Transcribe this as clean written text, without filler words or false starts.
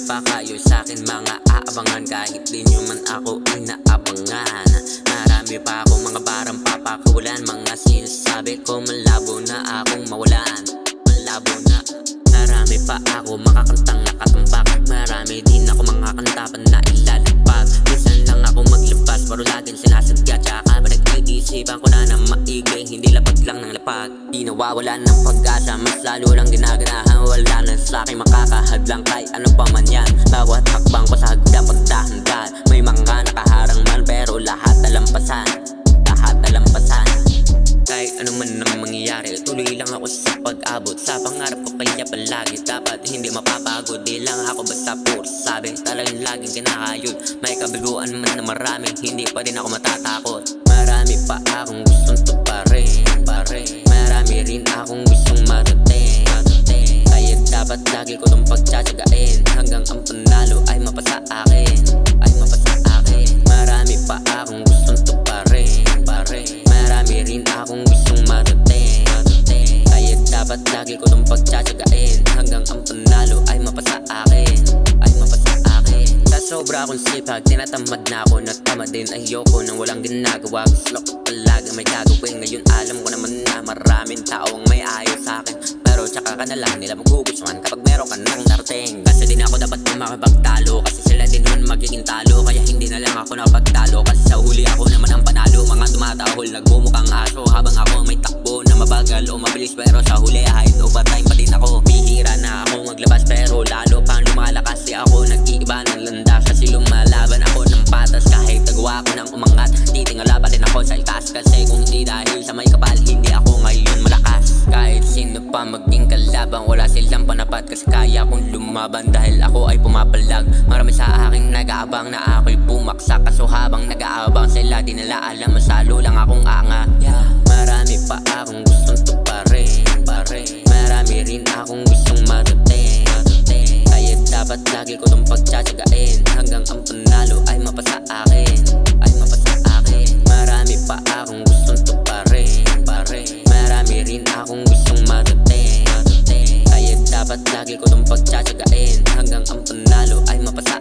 pa kayo sa'kin mga aabangan, kahit di nyo man ako ay naabangan. Marami pa akong mga barang papakawalan, mga sinasabi ko malabo na akong mawalan. Malabo na. Marami pa ako makakantang nakatambak, marami din ako mga kantapan na ilalagpag. Minsan lang ako maglabas pero laging sinasadya, tsaka ba nag-iisipan ko na maigi, hindi lapag lang ng lapag. Di nawawala ng pag-asa, mas lalo lang ginaganahan. Wala na sa'kin makakahadlang kahit ano pa man yan. Bawat hakbang ko sa hagdan pagdahan-dahan, may mga nakaharang man pero lahat nalampasan. Lahat nalampasan. Kahit ano man ang mangyayari, tuloy lang ako sa pag-abot sa pangarap ko, kaya palagi dapat hindi mapapagod. Di lang ako basta puro sabi, talagang laging kinakayod. May kabiguan man na marami, hindi pa din ako matatakot. Marami pa akong gustong tuparin, marami rin akong gustong marating. Kaya dapat lagi ko itong pagtsatsyagain, hanggang ang panalo ay mapasa akin. Marami pa akong gustong tuparin, marami rin akong gustong marating. Kaya dapat lagi ko itong pagtsatsyagain, hanggang ang panalo ay mapasa akin. Sa sobra akong sipag, tinatamad na ako, natamad din. Ayoko nang walang ginagawa, gusto ko talaga may gagawin. Ngayon alam ko naman na maraming taong may ayos sa'kin, pero tsaka ka na lang nila magugustuhan kapag meron ka nang narating. Kasi din ako dapat na makapagtalo, kasi sila din naman magiging talo. Kaya hindi na lang ako napagtalo, kasi sa huli ako naman ang panalo. Mga tumatahol, nagmumukhang aso, habang ako may takbo na mabagal o mabilis, pero sa huli kahit overtime pa din ako. Bihira na ako maglabas, pero lalo pang lumalakas. Di ako nag-iiba ng landas, kasi lumalaban ako ng patas. Kahit nagawa ko ng umangat, titingala pa din ako sa itaas. Kasi kung hindi dahil sa may kapal, hindi ako ngayon malakas. Kahit sino pa maging kalaban, wala silang panapat, kasi kaya kong lumaban dahil ako ay pumapalag. Marami sa aking nag-aabang na ako'y pumaksak, kaso habang nag-aabang sila di nila alam, masalo lang akong anga. Marami pa akong gustong tuparin, marami rin akong gustong marating. Kaya dapat lagi ko itong pagtsatsyagain, hanggang ang panalo ay mapasa akin. Marami pa akong gustong tuparin, marami rin akong gustong marating. Kaya dapat lagi ko itong pagtsatsyagain, hanggang ang panalo ay mapasa